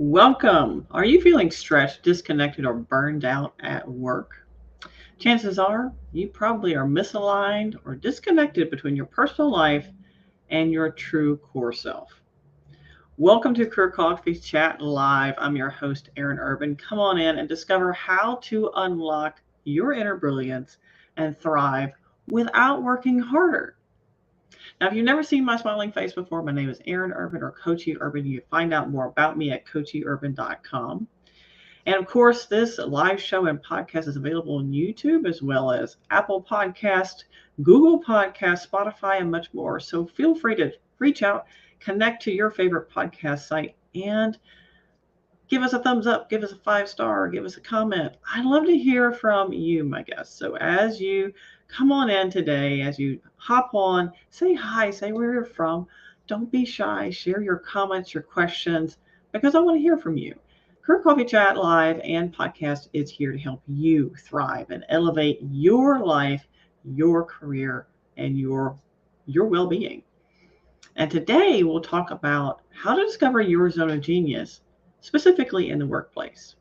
Welcome. Are you feeling stretched, disconnected, or burned out at work? Chances are you probably are misaligned or disconnected between your personal life and your true core self. Welcome to Career Coffee Chat Live. I'm your host, Aaron Urban. Come on in and discover how to unlock your inner brilliance and thrive without working harder. Now, if you've never seen my smiling face before, my name is Aaron Urban or Coachy Urban. You can find out more about me at coachyurban.com. And of course, this live show and podcast is available on YouTube as well as Apple Podcast, Google Podcast, Spotify, and much more. So feel free to reach out, connect to your favorite podcast site, and give us a thumbs up, give us a 5-star, give us a comment. I'd love to hear from you, my guests. So as you come on in today, as you hop on, say hi, say where you're from. Don't be shy. Share your comments, your questions, because I want to hear from you. Career Coffee Chat Live and podcast is here to help you thrive and elevate your life, your career, and your well-being. And today we'll talk about how to discover your zone of genius, specifically in the workplace.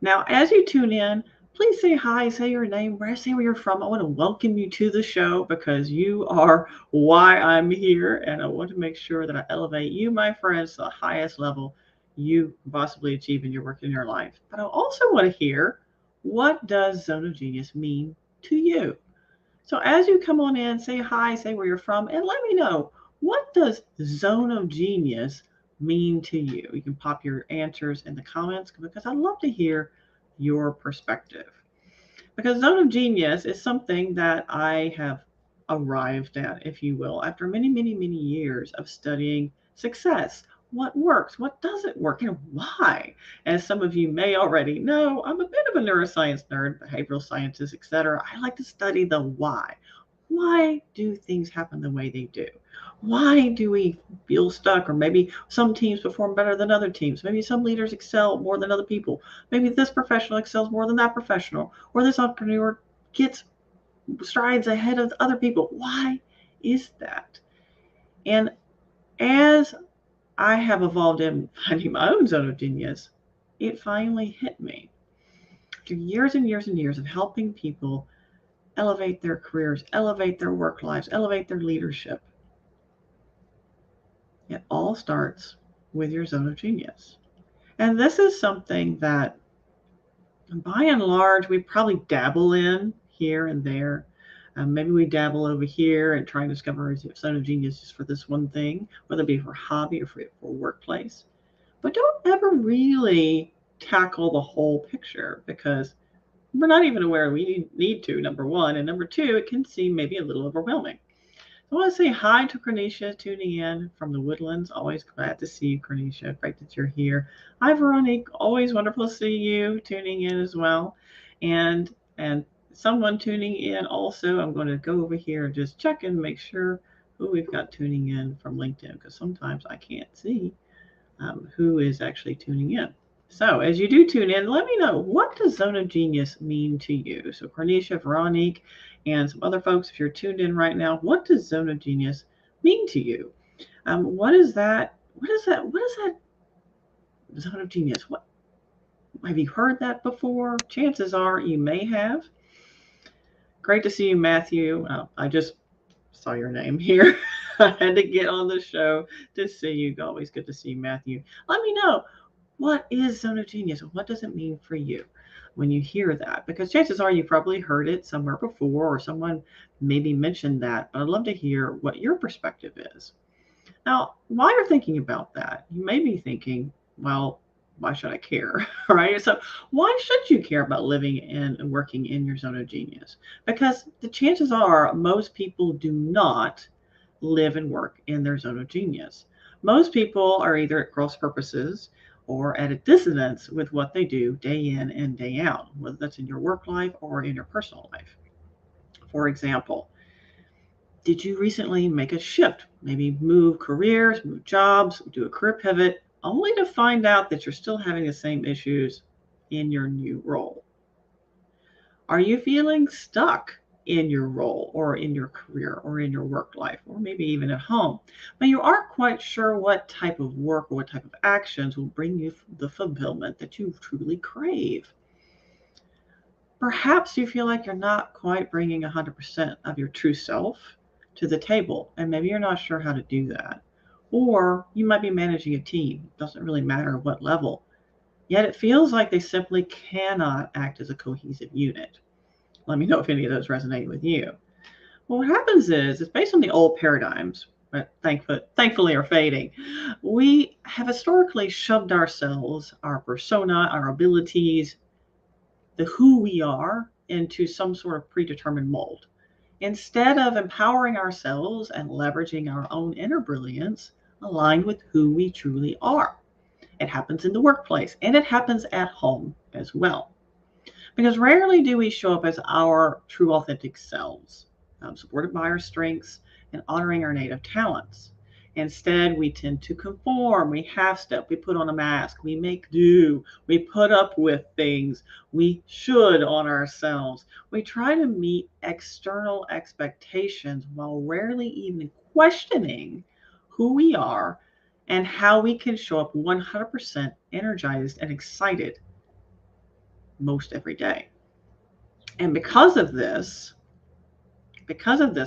Now, as you tune in, please say hi, say your name, say where you're from. I want to welcome you to the show because you are why I'm here, and I want to make sure that I elevate you, my friends, to the highest level you can possibly achieve in your work in your life. But I also want to hear, what does zone of genius mean to you? So as you come on in, say hi, say where you're from, and let me know, what does zone of genius mean to you? You can pop your answers in the comments because I'd love to hear your perspective. Because zone of genius is something that I have arrived at, if you will, after many, many, many years of studying success. What works? What doesn't work? And why? As some of you may already know, I'm a bit of a neuroscience nerd, behavioral scientist, etc. I like to study the why. Why do things happen the way they do? Why do we feel stuck? Or maybe some teams perform better than other teams. Maybe some leaders excel more than other people. Maybe this professional excels more than that professional. Or this entrepreneur gets strides ahead of other people. Why is that? And as I have evolved in finding my own zone of genius, it finally hit me. After years and years and years of helping people elevate their careers, elevate their work lives, elevate their leadership, it all starts with your zone of genius. And this is something that, by and large, we probably dabble in here and there. Maybe we dabble over here and try and discover a zone of genius just for this one thing, whether it be for hobby or for workplace. But don't ever really tackle the whole picture because we're not even aware we need to, number one. And number two, it can seem maybe a little overwhelming. I want to say hi to Cornelia tuning in from the Woodlands. Always glad to see you, Cornelia. Great that you're here. Hi, Veronique. Always wonderful to see you tuning in as well. And someone tuning in also. I'm going to go over here and just check and make sure who we've got tuning in from LinkedIn because sometimes I can't see who is actually tuning in. So as you do tune in, let me know, what does zone of genius mean to you? So Cornelia, Veronique, and some other folks, if you're tuned in right now, what does zone of genius mean to you? What is that? What is that? What is that zone of genius? What have you heard that before? Chances are you may have. Great to see you, Matthew. I just saw your name here. I had to get on the show to see you. Always good to see you, Matthew. Let me know, what is zone of genius? What does it mean for you when you hear that? Because chances are you probably heard it somewhere before or someone maybe mentioned that, but I'd love to hear what your perspective is. Now, while you're thinking about that, you may be thinking, well, why should I care? Right? So why should you care about living and working in your zone of genius? Because the chances are most people do not live and work in their zone of genius. Most people are either at cross purposes or at a dissonance with what they do day in and day out, whether that's in your work life or in your personal life. For example, did you recently make a shift? Maybe move careers, move jobs, do a career pivot, only to find out that you're still having the same issues in your new role? Are you feeling stuck? in your role or in your career or in your work life or maybe even at home, but you aren't quite sure what type of work or what type of actions will bring you the fulfillment that you truly crave. Perhaps you feel like you're not quite bringing 100% of your true self to the table, and maybe you're not sure how to do that. Or you might be managing a team, it doesn't really matter what level, yet it feels like they simply cannot act as a cohesive unit. Let me know if any of those resonate with you. Well, what happens is, it's based on the old paradigms, but thankfully are fading. We have historically shoved ourselves, our persona, our abilities, the who we are into some sort of predetermined mold. Instead of empowering ourselves and leveraging our own inner brilliance aligned with who we truly are. It happens in the workplace and it happens at home as well. Because rarely do we show up as our true authentic selves, supported by our strengths and honoring our native talents. Instead, we tend to conform, we half step, we put on a mask, we make do, we put up with things, we should on ourselves. We try to meet external expectations while rarely even questioning who we are and how we can show up 100% energized and excited most every day. And because of this,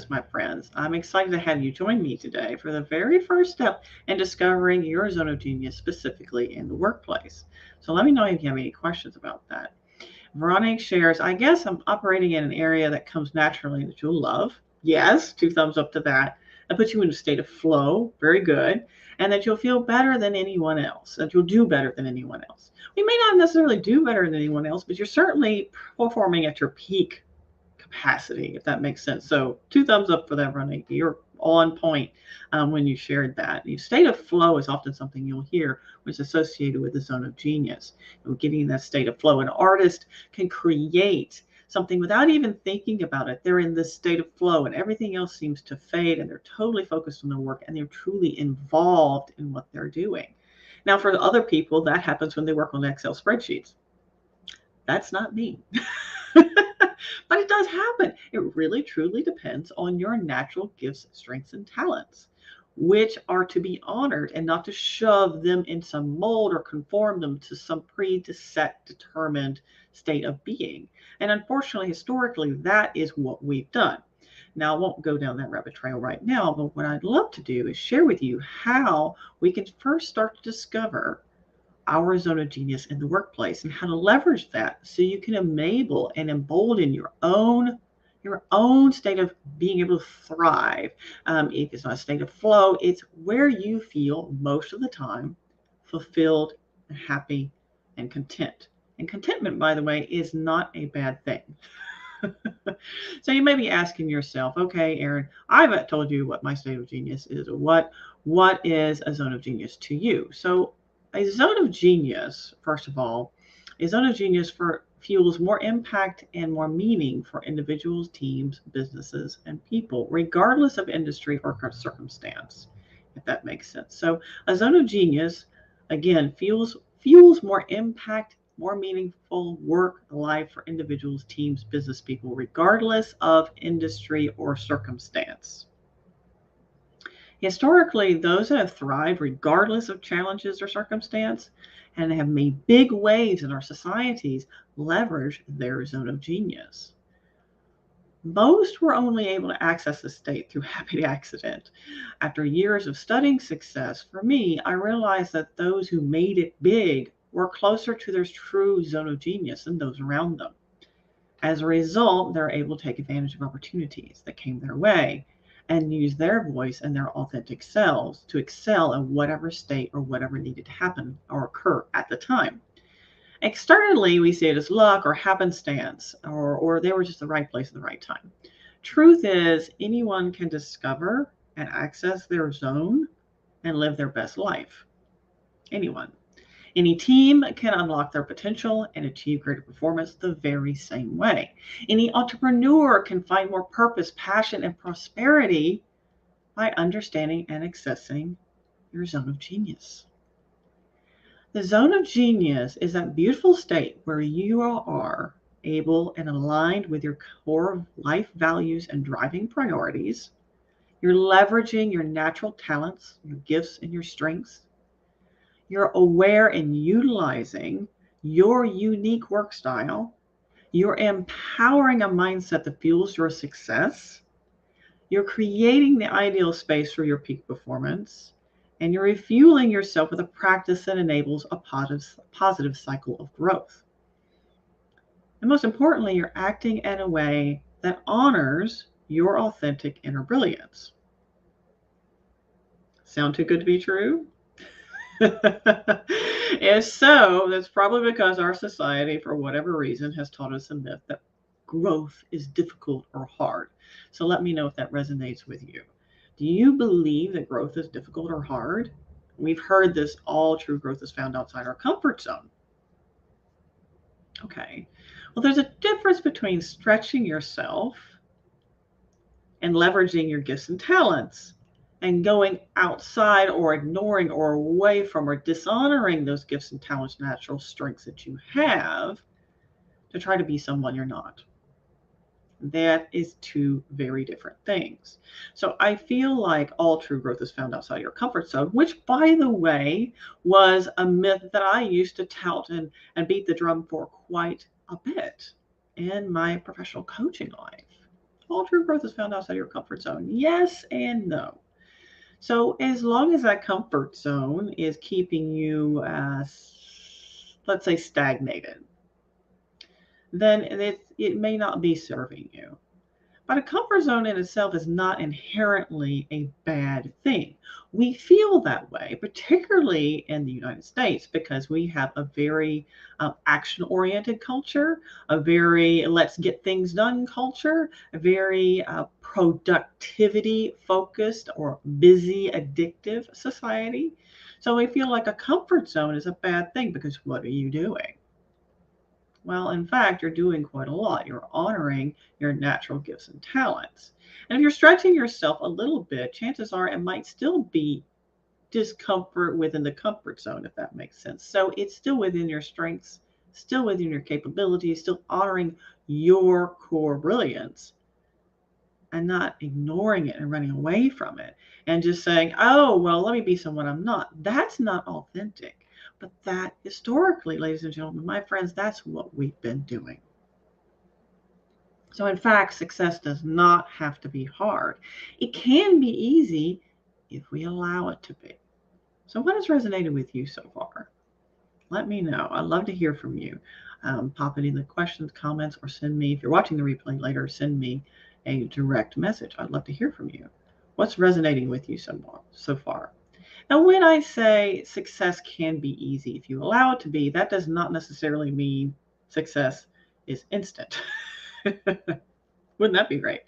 my friends, I'm excited to have you join me today for the very first step in discovering your zone of genius, specifically in the workplace. So let me know if you have any questions about that. Veronique shares, I guess I'm operating in an area that comes naturally that you'll love. Yes, 2 thumbs up to that. That puts you in a state of flow. Very good. And that you'll feel better than anyone else, that you'll do better than anyone else. We may not necessarily do better than anyone else, but you're certainly performing at your peak capacity, if that makes sense. So 2 thumbs up for that, Veronique. You're on point when you shared that. The state of flow is often something you'll hear was associated with the zone of genius. Getting in that state of flow. An artist can create something without even thinking about it. They're in this state of flow and everything else seems to fade and they're totally focused on their work and they're truly involved in what they're doing. Now, for other people, that happens when they work on Excel spreadsheets. That's not me. But it does happen. It really truly depends on your natural gifts, strengths, and talents, which are to be honored and not to shove them in some mold or conform them to some pre-set, determined state of being. And unfortunately, historically, that is what we've done. Now, I won't go down that rabbit trail right now, but what I'd love to do is share with you how we can first start to discover our zone of genius in the workplace and how to leverage that so you can enable and embolden your own state of being able to thrive. If it's not a state of flow, it's where you feel most of the time fulfilled and happy and content. And contentment, by the way, is not a bad thing. So you may be asking yourself, okay, Erin, I've told you what my state of genius is. What is a zone of genius to you? So a zone of genius, first of all, a zone of genius fuels more impact and more meaning for individuals, teams, businesses, and people, regardless of industry or circumstance, if that makes sense. So a zone of genius, again, fuels more impact, more meaningful work life for individuals, teams, business people, regardless of industry or circumstance. Historically, those that have thrived regardless of challenges or circumstance and have made big waves in our societies leverage their zone of genius. Most were only able to access this state through happy accident. After years of studying success, for me, I realized that those who made it big were closer to their true zone of genius than those around them. As a result, they're able to take advantage of opportunities that came their way and use their voice and their authentic selves to excel in whatever state or whatever needed to happen or occur at the time. Externally, we see it as luck or happenstance, or they were just the right place at the right time. Truth is, anyone can discover and access their zone and live their best life. Anyone. Any team can unlock their potential and achieve greater performance the very same way. Any entrepreneur can find more purpose, passion, and prosperity by understanding and accessing your zone of genius. The zone of genius is that beautiful state where you are able and aligned with your core life values and driving priorities. You're leveraging your natural talents, your gifts, and your strengths. You're aware and utilizing your unique work style. You're empowering a mindset that fuels your success. You're creating the ideal space for your peak performance. And you're refueling yourself with a practice that enables a positive cycle of growth. And most importantly, you're acting in a way that honors your authentic inner brilliance. Sound too good to be true? If so, that's probably because our society, for whatever reason, has taught us a myth that growth is difficult or hard. So let me know if that resonates with you. Do you believe that growth is difficult or hard? We've heard this: all true growth is found outside our comfort zone. Okay. Well, there's a difference between stretching yourself and leveraging your gifts and talents, and going outside or ignoring or away from or dishonoring those gifts and talents, natural strengths that you have to try to be someone you're not. That is two very different things. So I feel like all true growth is found outside your comfort zone, which, by the way, was a myth that I used to tout and beat the drum for quite a bit in my professional coaching life. All true growth is found outside your comfort zone. Yes and no. So as long as that comfort zone is keeping you, let's say, stagnated, then it may not be serving you. But a comfort zone in itself is not inherently a bad thing. We feel that way, particularly in the United States, because we have a very action-oriented culture, a very let's get things done culture, a very productivity-focused or busy, addictive society. So we feel like a comfort zone is a bad thing because what are you doing? Well, in fact, you're doing quite a lot. You're honoring your natural gifts and talents. And if you're stretching yourself a little bit, chances are it might still be discomfort within the comfort zone, if that makes sense. So it's still within your strengths, still within your capabilities, still honoring your core brilliance and not ignoring it and running away from it and just saying, oh, well, let me be someone I'm not. That's not authentic. But that historically, ladies and gentlemen, my friends, that's what we've been doing. So in fact, success does not have to be hard. It can be easy if we allow it to be. So what has resonated with you so far? Let me know. I'd love to hear from you. Pop it in the questions, comments, or send me, if you're watching the replay later, send me a direct message. I'd love to hear from you. What's resonating with you so far? Now, when I say success can be easy if you allow it to be, that does not necessarily mean success is instant. Wouldn't that be great?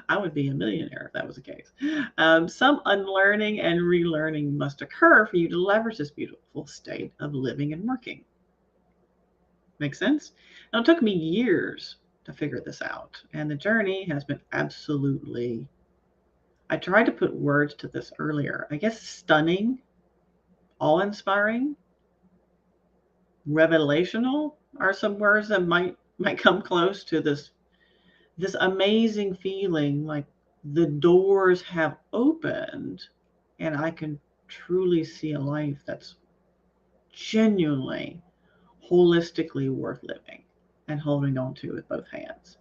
I would be a millionaire if that was the case. Some unlearning and relearning must occur for you to leverage this beautiful state of living and working. Make sense? Now, it took me years to figure this out, and the journey has been absolutely, I tried to put words to this earlier, I guess stunning, awe-inspiring, revelational are some words that might come close to this amazing feeling like the doors have opened and I can truly see a life that's genuinely, holistically worth living and holding on to with both hands.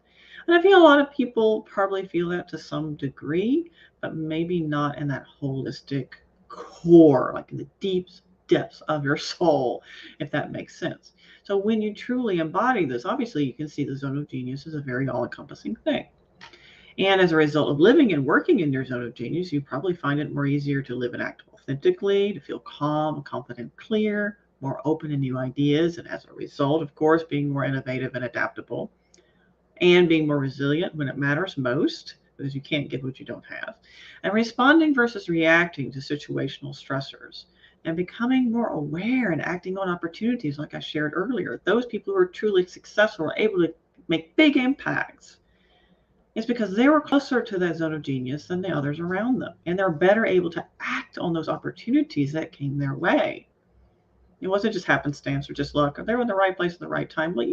And I feel a lot of people probably feel that to some degree, but maybe not in that holistic core, like in the deep depths of your soul, if that makes sense. So when you truly embody this, obviously you can see the zone of genius is a very all-encompassing thing. And as a result of living and working in your zone of genius, you probably find it more easier to live and act authentically, to feel calm, confident, clear, more open to new ideas, and as a result, of course, being more innovative and adaptable, and being more resilient when it matters most, because you can't give what you don't have, and responding versus reacting to situational stressors, and becoming more aware and acting on opportunities like I shared earlier. Those people who are truly successful are able to make big impacts. It's because they were closer to that zone of genius than the others around them, and they're better able to act on those opportunities that came their way. It wasn't just happenstance or just luck. They were in the right place at the right time. Well,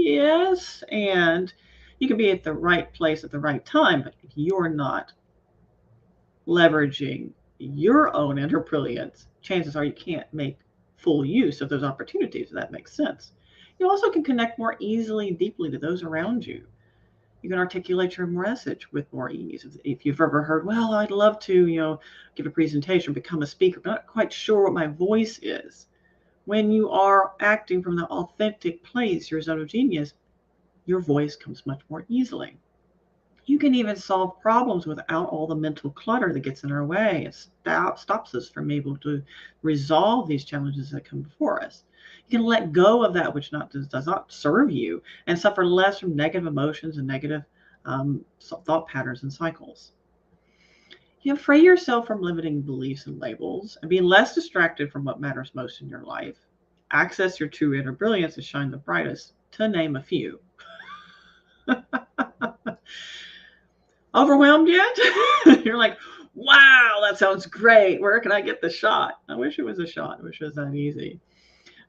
Yes, and you can be at the right place at the right time, but if you're not leveraging your own inner brilliance, chances are you can't make full use of those opportunities, if that makes sense. You also can connect more easily and deeply to those around you. You can articulate your message with more ease. If you've ever heard, well, I'd love to, give a presentation, become a speaker, but not quite sure what my voice is. When you are acting from the authentic place, your zone of genius, your voice comes much more easily. You can even solve problems without all the mental clutter that gets in our way. It stops us from able to resolve these challenges that come before us. You can let go of that which does not serve you and suffer less from negative emotions and negative thought patterns and cycles. You can free yourself from limiting beliefs and labels and be less distracted from what matters most in your life. Access your true inner brilliance and shine the brightest, to name a few. Overwhelmed yet? You're like, wow, that sounds great. Where can I get the shot? I wish it was a shot. I wish it was that easy.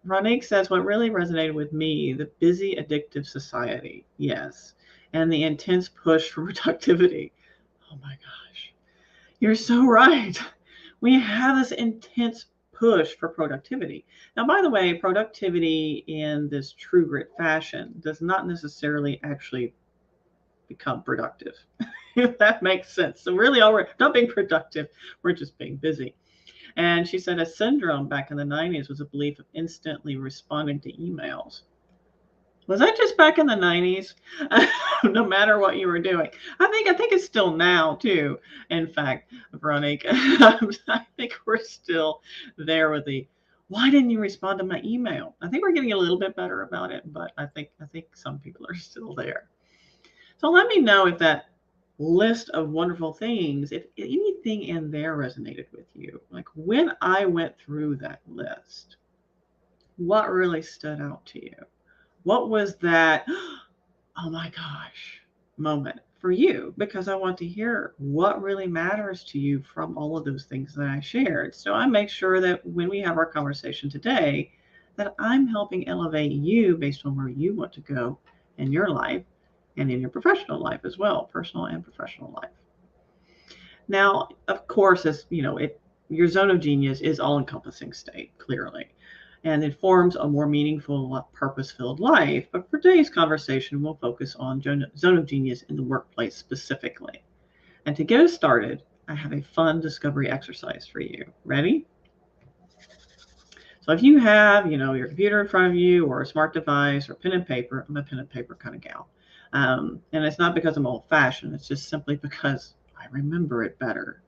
Ronique says, what really resonated with me, the busy, addictive society. Yes. And the intense push for productivity. Oh my gosh. You're so right. We have this intense push for productivity. Now, by the way, productivity in this true grit fashion does not necessarily actually become productive, if that makes sense. So really, all we're not being productive, we're just being busy. And she said a syndrome back in the 90s was a belief of instantly responding to emails. Was that just back in the 90s? No matter what you were doing. I think it's still now too. In fact, Veronica, I think we're still there with the why didn't you respond to my email? I think we're getting a little bit better about it, but I think some people are still there. So let me know if that list of wonderful things, if anything in there resonated with you. Like when I went through that list, what really stood out to you? What was that, oh my gosh, moment for you? Because I want to hear what really matters to you from all of those things that I shared. So I make sure that when we have our conversation today, that I'm helping elevate you based on where you want to go in your life and in your professional life as well, personal and professional life. Now, of course, as you know, your zone of genius is all-encompassing state, clearly, and it forms a more meaningful, purpose-filled life. But for today's conversation, we'll focus on zone of genius in the workplace specifically. And to get us started, I have a fun discovery exercise for you. Ready? So if you have, your computer in front of you or a smart device or pen and paper, I'm a pen and paper kind of gal. And it's not because I'm old-fashioned. It's just simply because I remember it better.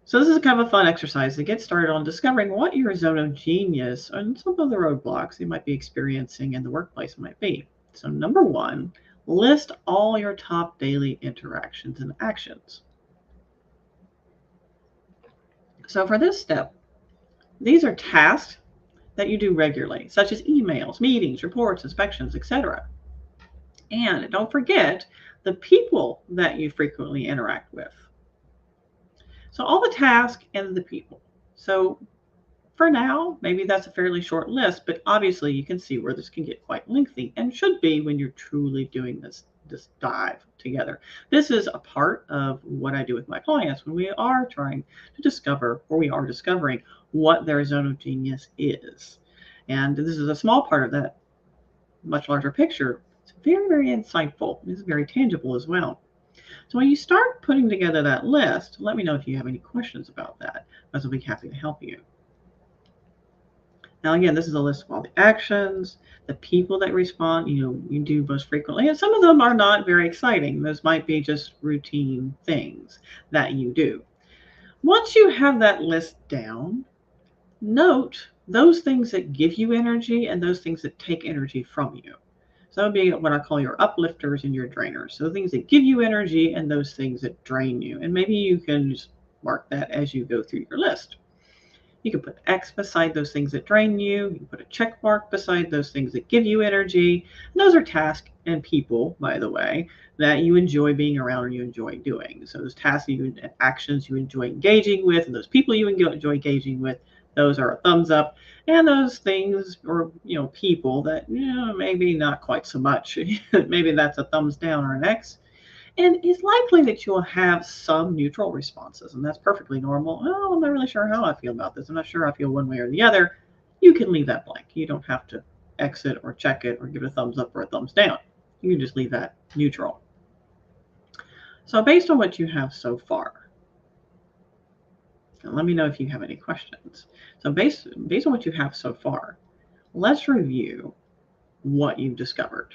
So this is kind of a fun exercise to get started on discovering what your zone of genius and some of the roadblocks you might be experiencing in the workplace might be. So number one, list all your top daily interactions and actions. So for this step, these are tasks that you do regularly, such as emails, meetings, reports, inspections, etc. And don't forget the people that you frequently interact with. So all the tasks and the people. So for now, maybe that's a fairly short list, but obviously you can see where this can get quite lengthy and should be when you're truly doing this dive together. This is a part of what I do with my clients when we are trying to discover, or we are discovering, what their zone of genius is. And this is a small part of that much larger picture. It's very, very insightful. It's very tangible as well. So when you start putting together that list, let me know if you have any questions about that, because I'll be happy to help you. Now, again, this is a list of all the actions, the people that respond, you do most frequently. And some of them are not very exciting. Those might be just routine things that you do. Once you have that list down, note those things that give you energy and those things that take energy from you. So that would be what I call your uplifters and your drainers. So the things that give you energy and those things that drain you. And maybe you can just mark that as you go through your list. You can put X beside those things that drain you. You can put a check mark beside those things that give you energy. And those are tasks and people, by the way, that you enjoy being around or you enjoy doing. So those tasks, actions you enjoy engaging with, and those people you enjoy engaging with, Those are a thumbs up. And those things or people that maybe not quite so much. Maybe that's a thumbs down or an X. And it's likely that you'll have some neutral responses, and that's perfectly normal. Oh, I'm not really sure how I feel about this. I'm not sure I feel one way or the other. You can leave that blank. You don't have to exit or check it or give it a thumbs up or a thumbs down. You can just leave that neutral. So based on what you have so far, and let me know if you have any questions. So based on what you have so far, let's review what you've discovered.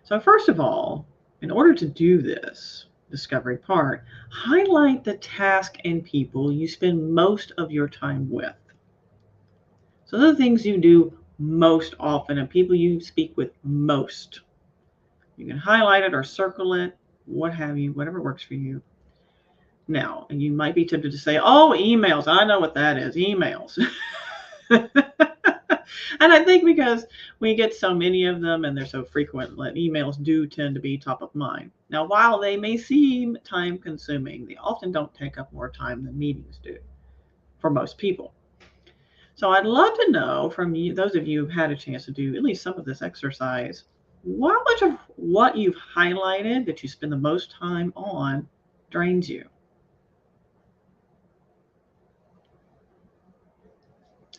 So first of all, in order to do this discovery part, highlight the task and people you spend most of your time with. So those are the things you do most often and people you speak with most. You can highlight it or circle it, what have you, whatever works for you. Now, and you might be tempted to say, oh, emails. I know what that is, emails. And I think because we get so many of them and they're so frequent, emails do tend to be top of mind. Now, while they may seem time consuming, they often don't take up more time than meetings do for most people. So I'd love to know from you, those of you who've had a chance to do at least some of this exercise, how much of what you've highlighted that you spend the most time on drains you.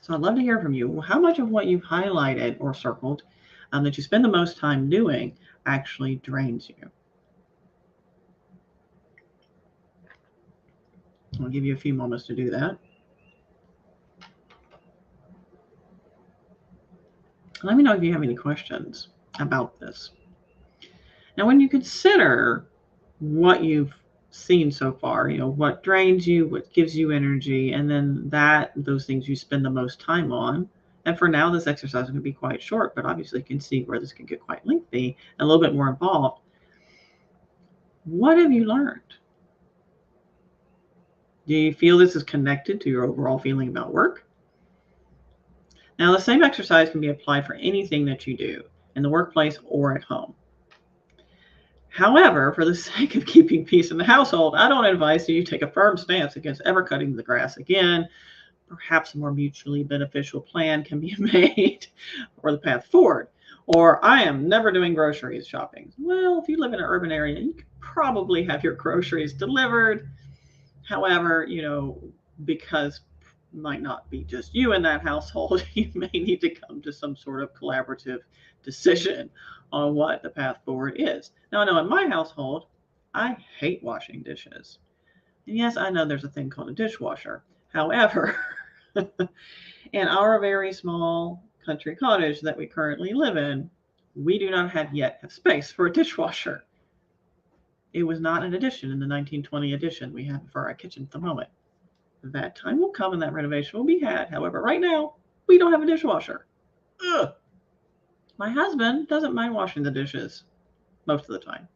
So I'd love to hear from you. How much of what you've highlighted or circled that you spend the most time doing actually drains you? I'll give you a few moments to do that. Let me know if you have any questions about this. Now, when you consider what you've seen so far, what drains you, what gives you energy, and then those things you spend the most time on. And for now, this exercise is going to be quite short, but obviously you can see where this can get quite lengthy and a little bit more involved. What have you learned? Do you feel this is connected to your overall feeling about work? Now, the same exercise can be applied for anything that you do in the workplace or at home. However, for the sake of keeping peace in the household, I don't advise that you take a firm stance against ever cutting the grass again. Perhaps a more mutually beneficial plan can be made for the path forward. Or I am never doing groceries shopping. Well, if you live in an urban area, you could probably have your groceries delivered. However, because it might not be just you in that household, you may need to come to some sort of collaborative decision on what the path forward is. Now, I know in my household, I hate washing dishes. And yes, I know there's a thing called a dishwasher. However, in our very small country cottage that we currently live in, we do not have space for a dishwasher. It was not an addition in the 1920 edition we have for our kitchen at the moment. That time will come and that renovation will be had. However, right now, we don't have a dishwasher. Ugh. My husband doesn't mind washing the dishes most of the time.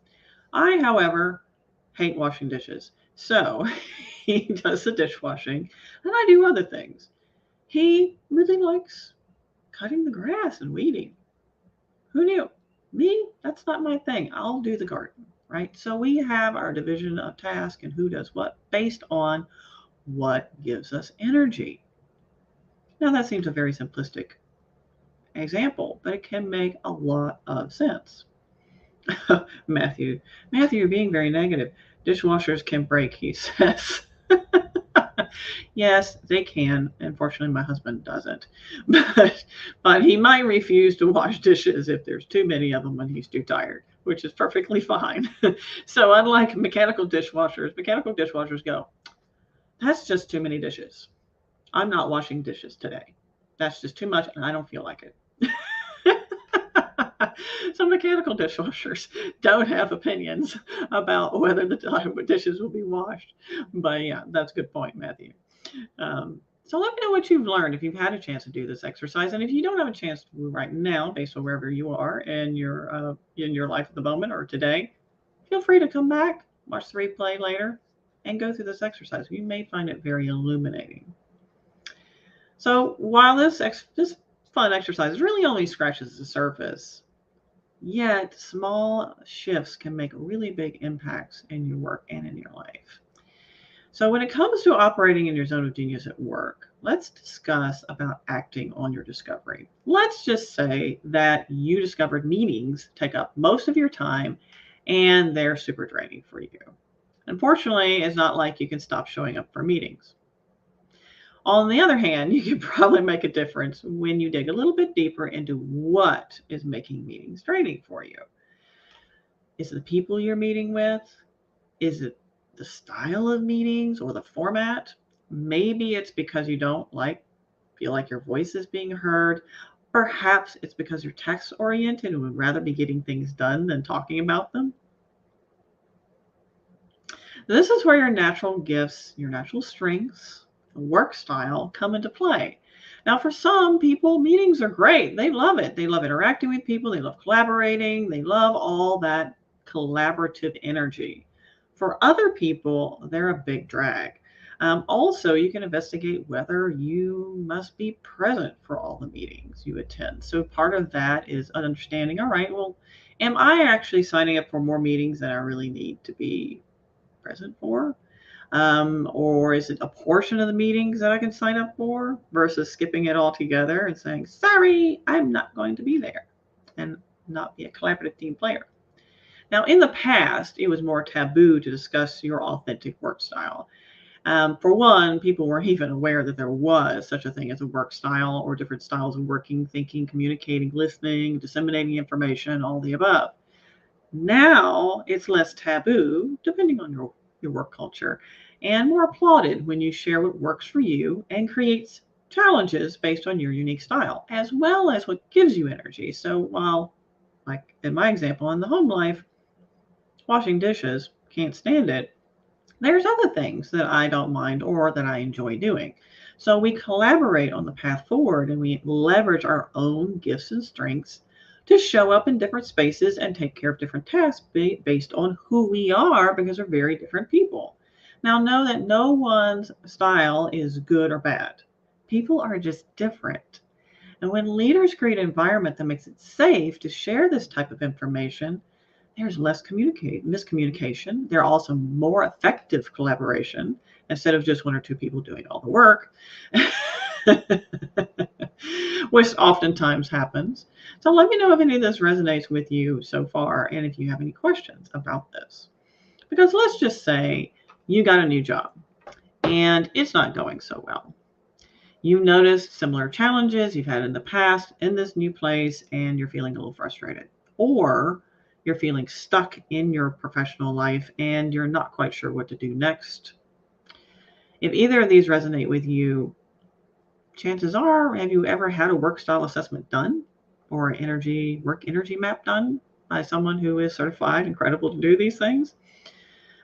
I, however, hate washing dishes. So he does the dishwashing and I do other things. He really likes cutting the grass and weeding. Who knew? Me, that's not my thing. I'll do the garden, right? So we have our division of task and who does what based on what gives us energy. Now that seems a very simplistic example, but it can make a lot of sense. Matthew, you're being very negative. Dishwashers can break, he says. Yes, they can. Unfortunately, my husband doesn't. But he might refuse to wash dishes if there's too many of them when he's too tired, which is perfectly fine. So unlike mechanical dishwashers go, that's just too many dishes. I'm not washing dishes today. That's just too much and I don't feel like it. So mechanical dishwashers don't have opinions about whether the dishes will be washed. But yeah, that's a good point, Matthew. So let me know what you've learned if you've had a chance to do this exercise. And if you don't have a chance to right now, based on wherever you are in your life at the moment or today, feel free to come back, watch the replay later, and go through this exercise. You may find it very illuminating. So while this fun exercise really only scratches the surface, yet small shifts can make really big impacts in your work and in your life. So when it comes to operating in your zone of genius at work, let's discuss about acting on your discovery. Let's just say that you discovered meetings take up most of your time and they're super draining for you. Unfortunately, it's not like you can stop showing up for meetings. On the other hand, you can probably make a difference when you dig a little bit deeper into what is making meetings draining for you. Is it the people you're meeting with? Is it the style of meetings or the format? Maybe it's because you don't feel like your voice is being heard. Perhaps it's because you're text oriented and would rather be getting things done than talking about them. This is where your natural gifts, your natural strengths, work style come into play. Now, for some people, meetings are great. They love it. They love interacting with people. They love collaborating. They love all that collaborative energy. For other people, they're a big drag. Also, you can investigate whether you must be present for all the meetings you attend. So, part of that is understanding, all right, well, am I actually signing up for more meetings than I really need to be present for? Or is it a portion of the meetings that I can sign up for versus skipping it all together and saying, sorry, I'm not going to be there and not be a collaborative team player? Now, in the past, it was more taboo to discuss your authentic work style. For one, people weren't even aware that there was such a thing as a work style or different styles of working, thinking, communicating, listening, disseminating information, all the above. Now it's less taboo, depending on your work culture, and more applauded when you share what works for you and creates challenges based on your unique style, as well as what gives you energy. So while, like in my example, in the home life, washing dishes, can't stand it, there's other things that I don't mind or that I enjoy doing. So we collaborate on the path forward and we leverage our own gifts and strengths to show up in different spaces and take care of different tasks based on who we are because we're very different people. Now, know that no one's style is good or bad. People are just different. And when leaders create an environment that makes it safe to share this type of information, there's less miscommunication. There's also more effective collaboration instead of just one or two people doing all the work, which oftentimes happens. So let me know if any of this resonates with you so far and if you have any questions about this. Because let's just say you got a new job and it's not going so well. You noticed similar challenges you've had in the past in this new place and you're feeling a little frustrated. Or you're feeling stuck in your professional life and you're not quite sure what to do next. If either of these resonate with you, chances are, have you ever had a work style assessment done or an work energy map done by someone who is certified and credible to do these things?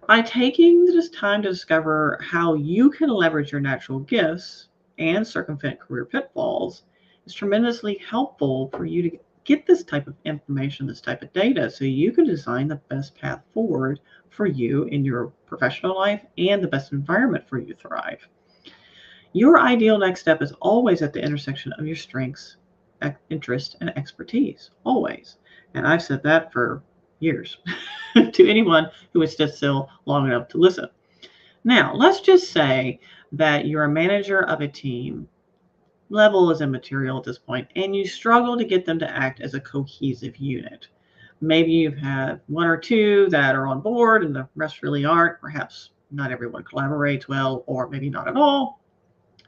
By taking this time to discover how you can leverage your natural gifts and circumvent career pitfalls is tremendously helpful for you to get this type of information, this type of data, so you can design the best path forward for you in your professional life and the best environment for you to thrive. Your ideal next step is always at the intersection of your strengths, interest, and expertise, always. And I've said that for years to anyone who has stood still long enough to listen. Now, let's just say that you're a manager of a team. Level is immaterial at this point, and you struggle to get them to act as a cohesive unit. Maybe you've had one or two that are on board and the rest really aren't. Perhaps not everyone collaborates well, or maybe not at all.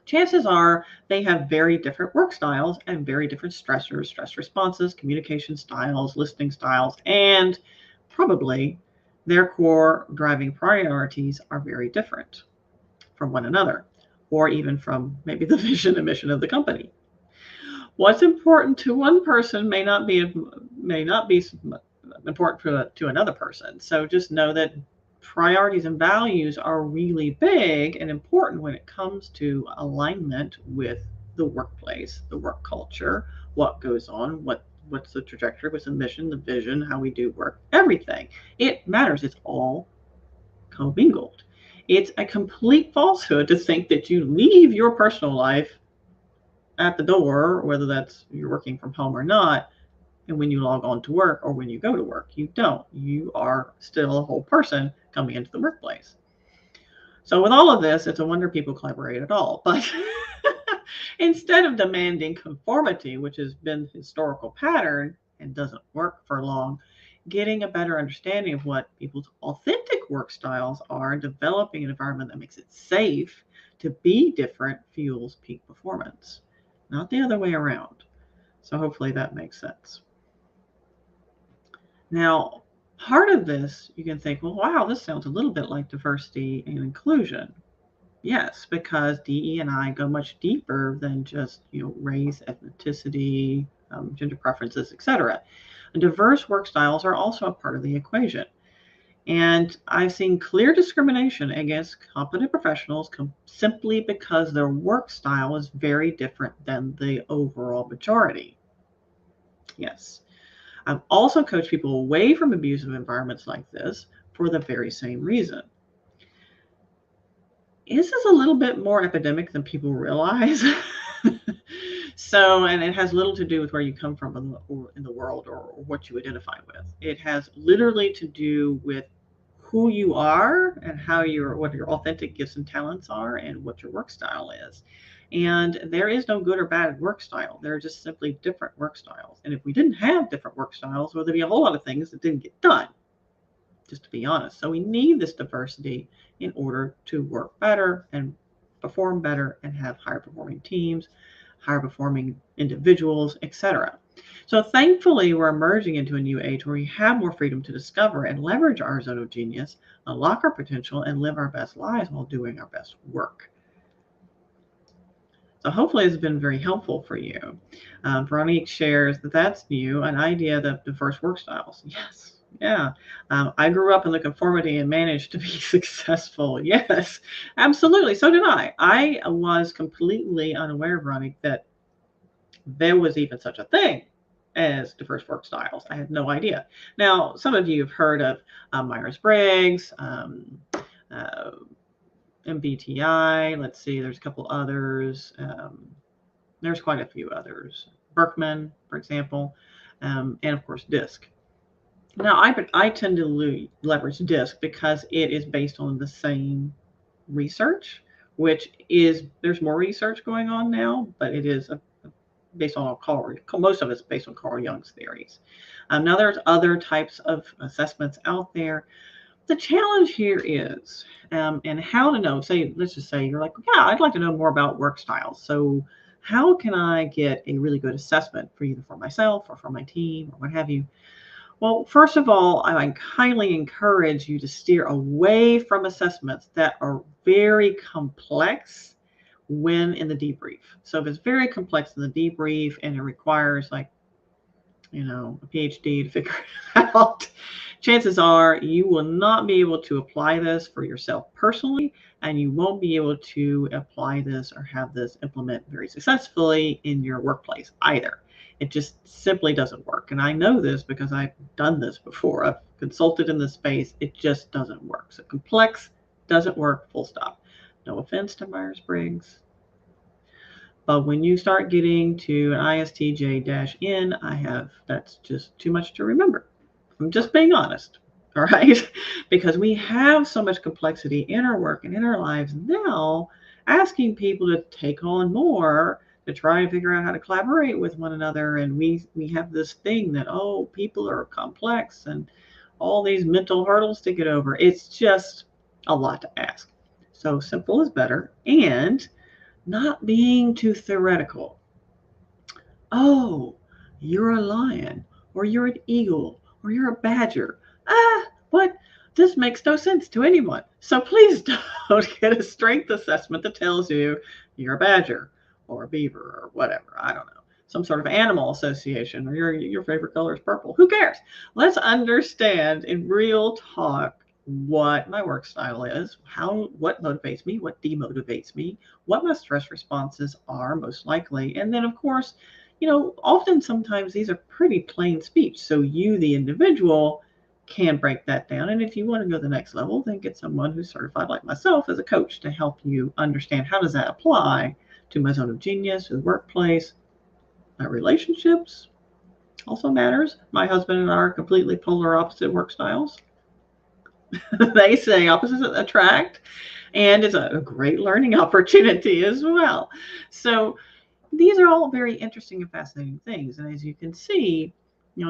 Chances are they have very different work styles and very different stressors, stress responses, communication styles, listening styles, and probably their core driving priorities are very different from one another, or even from maybe the vision and mission of the company. What's important to one person may not be important to another person. So just know that priorities and values are really big and important when it comes to alignment with the workplace, the work culture, what goes on, what's the trajectory, what's the mission, the vision, how we do work, everything. It matters. It's all commingled. It's a complete falsehood to think that you leave your personal life at the door, whether that's you're working from home or not, and when you log on to work or when you go to work. You don't. You are still a whole person coming into the workplace. So with all of this, it's a wonder people collaborate at all. But Instead of demanding conformity, which has been historical pattern and doesn't work for long, getting a better understanding of what people's authentic work styles are and developing an environment that makes it safe to be different fuels peak performance, not the other way around. So hopefully that makes sense. Now, part of this, you can think, well, wow, this sounds a little bit like diversity and inclusion. Yes, because DE and I go much deeper than just race, ethnicity, gender preferences, etc. Diverse work styles are also a part of the equation. And I've seen clear discrimination against competent professionals simply because their work style is very different than the overall majority. Yes. I've also coached people away from abusive environments like this for the very same reason. This is a little bit more epidemic than people realize. So, and it has little to do with where you come from in the world or what you identify with. It has literally to do with who you are and what your authentic gifts and talents are and what your work style is. And there is no good or bad work style. There are just simply different work styles. And if we didn't have different work styles, well, there'd be a whole lot of things that didn't get done, just to be honest. So we need this diversity in order to work better and perform better and have higher performing teams, higher performing individuals, etc. So thankfully, we're emerging into a new age where we have more freedom to discover and leverage our zone of genius, unlock our potential, and live our best lives while doing our best work. So hopefully it's been very helpful for you. Veronique shares that that's new, an idea of diverse work styles. Yes. Yeah. I grew up in the conformity and managed to be successful. Yes, absolutely. So did I. I was completely unaware, Veronique, that there was even such a thing as diverse work styles. I had no idea. Now, some of you have heard of Myers-Briggs, MBTI. Let's see, there's a couple others. There's quite a few others. Berkman, for example, and of course, DISC. Now, I tend to leverage DISC because it is based on the same research, which is, there's more research going on now, but it is based on most of it's based on Carl Jung's theories. Now, there's other types of assessments out there. The challenge here is, and how to know, let's just say you're like, yeah, I'd like to know more about work styles. So how can I get a really good assessment for either for myself or for my team or what have you? Well, first of all, I highly encourage you to steer away from assessments that are very complex when in the debrief. So if it's very complex in the debrief and it requires a PhD to figure it out, chances are you will not be able to apply this for yourself personally, and you won't be able to apply this or have this implement very successfully in your workplace either. It just simply doesn't work. And I know this because I've done this before. I've consulted in this space. It just doesn't work. So complex doesn't work, full stop. No offense to Myers-Briggs. But when you start getting to an ISTJ-N, that's just too much to remember. I'm just being honest, all right? Because we have so much complexity in our work and in our lives now, asking people to take on more to try and figure out how to collaborate with one another. And we have this thing that, people are complex and all these mental hurdles to get over. It's just a lot to ask. So simple is better. And not being too theoretical. Oh, you're a lion, or you're an eagle, or you're a badger. What? This makes no sense to anyone. So please don't get a strength assessment that tells you you're a badger or a beaver or whatever. I don't know. Some sort of animal association, or your favorite color is purple. Who cares? Let's understand in real talk what my work style is, what motivates me, what demotivates me, what my stress responses are most likely. And then, of course, often sometimes these are pretty plain speech. So you, the individual, can break that down. And if you want to go to the next level, then get someone who's certified like myself as a coach to help you understand how does that apply to my zone of genius, to the workplace. My relationships also matters. My husband and I are completely polar opposite work styles. They say opposites attract, and it's a great learning opportunity as well. So These are all very interesting and fascinating things. And as you can see,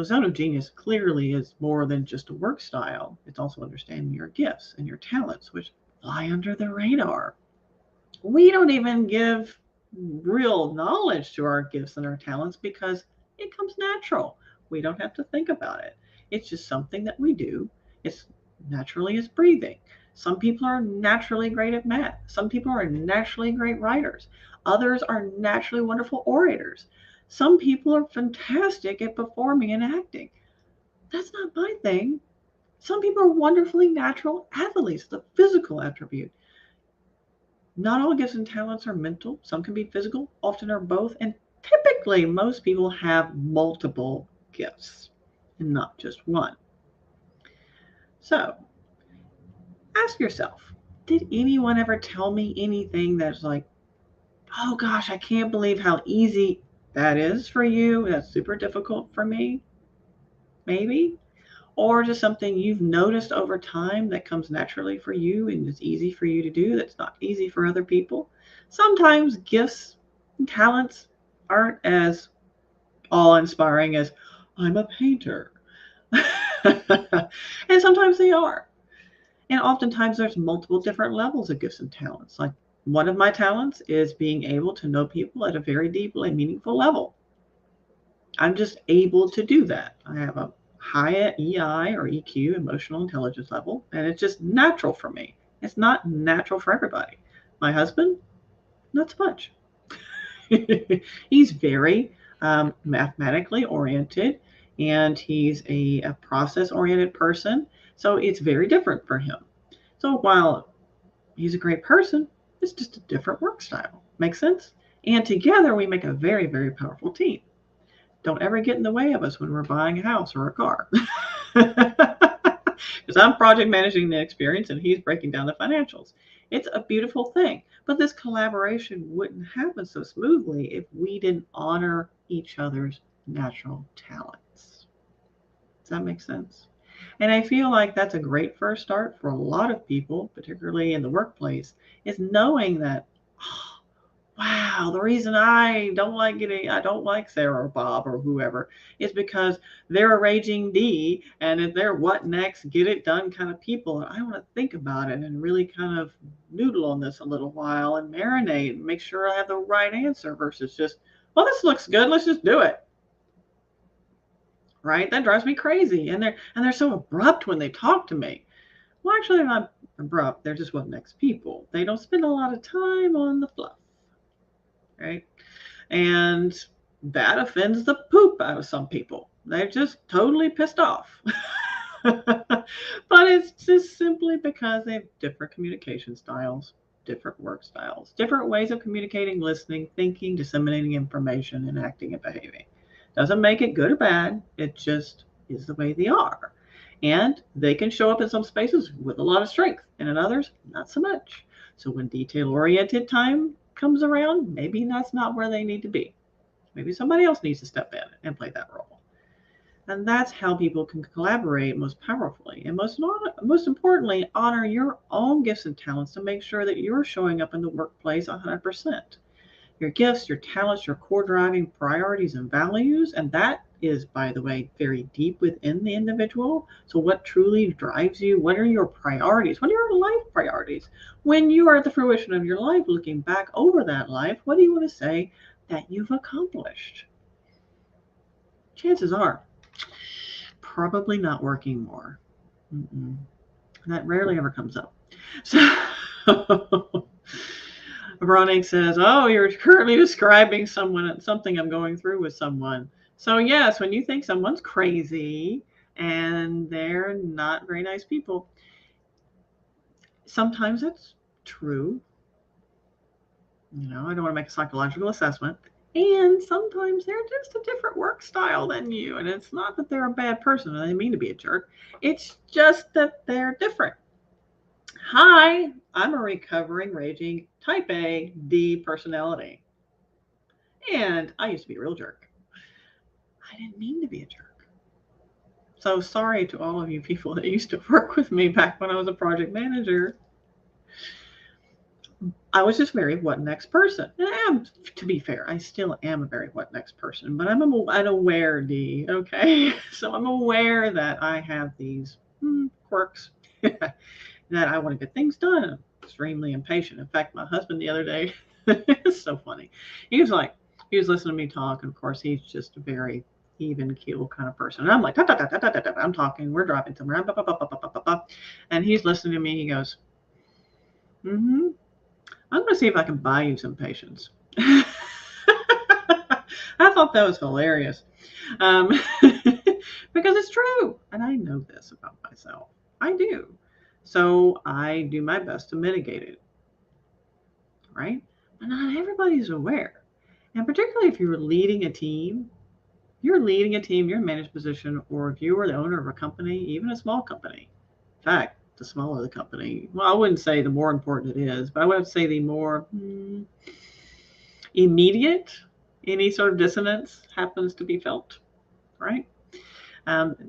Zone of Genius clearly is more than just a work style. It's also understanding your gifts and your talents, which fly under the radar. We don't even give real knowledge to our gifts and our talents because it comes natural. We don't have to think about it. It's just something that we do. It's naturally as breathing. Some people are naturally great at math. Some people are naturally great writers. Others are naturally wonderful orators. Some people are fantastic at performing and acting. That's not my thing. Some people are wonderfully natural athletes, the physical attribute. Not all gifts and talents are mental. Some can be physical, often are both. And typically, most people have multiple gifts and not just one. So ask yourself, did anyone ever tell me anything that's like, oh gosh, I can't believe how easy that is for you? That's super difficult for me, maybe? Or just something you've noticed over time that comes naturally for you and is easy for you to do that's not easy for other people. Sometimes gifts and talents aren't as awe-inspiring as I'm a painter. And sometimes they are. And oftentimes there's multiple different levels of gifts and talents. Like one of my talents is being able to know people at a very deep and meaningful level. I'm just able to do that. I have a high EI or EQ, emotional intelligence level, and it's just natural for me. It's not natural for everybody. My husband, not so much. He's very mathematically oriented, and he's a process oriented person. So it's very different for him. So while he's a great person, it's just a different work style. Make sense? And together we make a very, very powerful team. Don't ever get in the way of us when we're buying a house or a car. Because I'm project managing the experience and he's breaking down the financials. It's a beautiful thing. But this collaboration wouldn't happen so smoothly if we didn't honor each other's natural talents. Does that make sense? And I feel like that's a great first start for a lot of people, particularly in the workplace, is knowing that, oh, wow, the reason I don't like Sarah or Bob or whoever is because they're a raging D and if they're what next, get it done kind of people. And I want to think about it and really kind of noodle on this a little while and marinate and make sure I have the right answer versus just, well, this looks good, let's just do it. Right? That drives me crazy. And they're so abrupt when they talk to me. Well, actually, they're not abrupt. They're just what next people. They don't spend a lot of time on the fluff, right? And that offends the poop out of some people. They're just totally pissed off. But it's just simply because they have different communication styles, different work styles, different ways of communicating, listening, thinking, disseminating information, and acting and behaving. Doesn't make it good or bad. It just is the way they are. And they can show up in some spaces with a lot of strength, and in others, not so much. So when detail-oriented time comes around, maybe that's not where they need to be. Maybe somebody else needs to step in and play that role. And that's how people can collaborate most powerfully. And most importantly, honor your own gifts and talents to make sure that you're showing up in the workplace 100%. Your gifts, your talents, your core driving priorities and values. And that is, by the way, very deep within the individual. So what truly drives you? What are your priorities? What are your life priorities? When you are at the fruition of your life, looking back over that life, what do you want to say that you've accomplished? Chances are probably not working more. That rarely ever comes up. So Veronica says, oh, you're currently describing something I'm going through with someone. So yes, when you think someone's crazy and they're not very nice people, sometimes that's true. I don't want to make a psychological assessment. And sometimes they're just a different work style than you. And it's not that they're a bad person and they mean to be a jerk. It's just that they're different. Hi, I'm a recovering, raging type A D personality. And I used to be a real jerk. I didn't mean to be a jerk. So sorry to all of you people that used to work with me back when I was a project manager. I was just very what next person. And I am, to be fair, I still am a very what next person, but I'm an aware D, okay? So I'm aware that I have these quirks that I want to get things done. I'm extremely impatient. In fact, my husband the other day, it's so funny. He was like, he was listening to me talk, and of course, he's just a very even keel kind of person. And I'm like, I'm talking, we're driving somewhere, and he's listening to me. He goes, mm-hmm. I'm going to see if I can buy you some patience. I thought that was hilarious um, because it's true. And I know this about myself. I do. So I do my best to mitigate it, right? But not everybody's aware. And particularly if you're leading a team, you're in a managed position, or if you are the owner of a company, even a small company. In fact, the smaller the company, well, I wouldn't say the more important it is, but I would say the more immediate any sort of dissonance happens to be felt, right?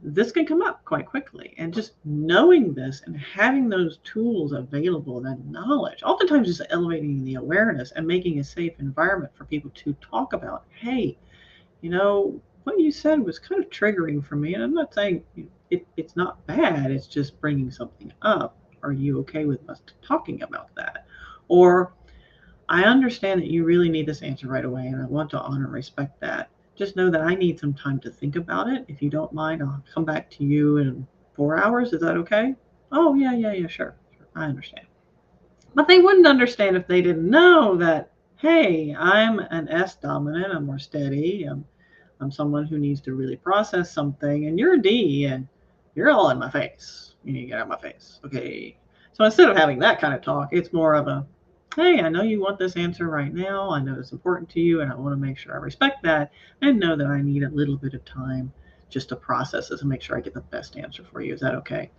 This can come up quite quickly. And just knowing this and having those tools available, that knowledge, oftentimes just elevating the awareness and making a safe environment for people to talk about, hey, what you said was kind of triggering for me. And I'm not saying it's not bad, it's just bringing something up. Are you okay with us talking about that? Or, I understand that you really need this answer right away, and I want to honor and respect that. Just know that I need some time to think about it. If you don't mind, I'll come back to you in 4 hours. Is that okay? Oh, yeah, sure. I understand. But they wouldn't understand if they didn't know that, hey, I'm an S dominant, I'm more steady, I'm someone who needs to really process something, and you're a D, and you're all in my face. You need to get out of my face. Okay. So instead of having that kind of talk, it's more of a, hey, I know you want this answer right now. I know it's important to you, and I want to make sure I respect that and know that I need a little bit of time just to process this and make sure I get the best answer for you. Is that okay?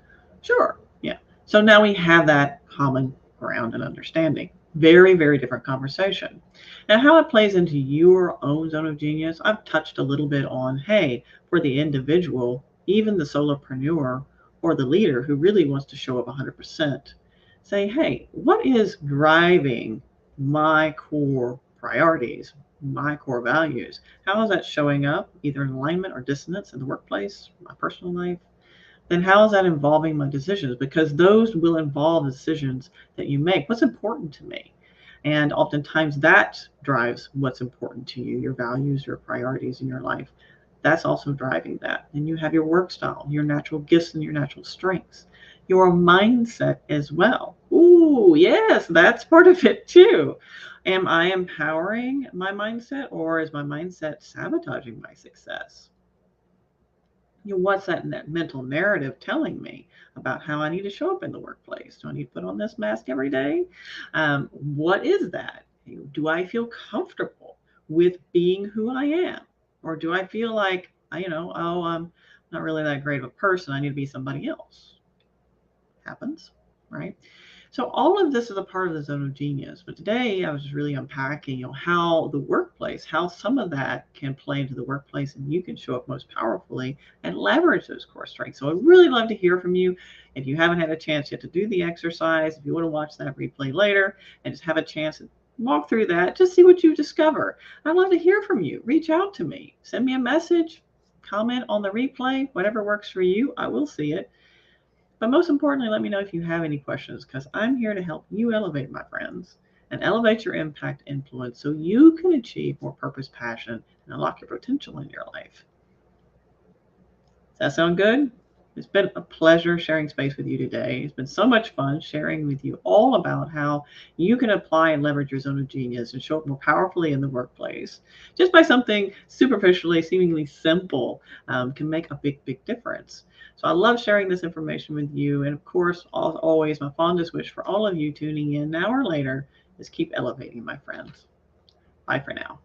Sure. Yeah. So now we have that common ground and understanding. Very, very different conversation. Now, how it plays into your own zone of genius, I've touched a little bit on, hey, for the individual, even the solopreneur or the leader who really wants to show up 100%, say, hey, what is driving my core priorities, my core values? How is that showing up, either in alignment or dissonance in the workplace, my personal life? Then how is that involving my decisions? Because those will involve decisions that you make. What's important to me? And oftentimes that drives what's important to you, your values, your priorities in your life. That's also driving that. And you have your work style, your natural gifts and your natural strengths, your mindset as well. Ooh, yes, that's part of it too. Am I empowering my mindset, or is my mindset sabotaging my success? What's that mental narrative telling me about how I need to show up in the workplace? Do I need to put on this mask every day? What is that? Do I feel comfortable with being who I am? Or do I feel like, oh, I'm not really that great of a person. I need to be somebody else? Happens, right? So all of this is a part of the zone of genius. But today I was really unpacking, how the workplace, how some of that can play into the workplace, and you can show up most powerfully and leverage those core strengths. So I'd really love to hear from you. If you haven't had a chance yet to do the exercise, if you want to watch that replay later and just have a chance to walk through that, just see what you discover. I'd love to hear from you. Reach out to me. Send me a message. Comment on the replay. Whatever works for you, I will see it. But most importantly, let me know if you have any questions, because I'm here to help you elevate, my friends, and elevate your impact influence so you can achieve more purpose, passion, and unlock your potential in your life. Does that sound good? It's been a pleasure sharing space with you today. It's been so much fun sharing with you all about how you can apply and leverage your zone of genius and show up more powerfully in the workplace. Just by something superficially, seemingly simple, can make a big, big difference. So I love sharing this information with you. And of course, always, my fondest wish for all of you tuning in now or later is keep elevating, my friends. Bye for now.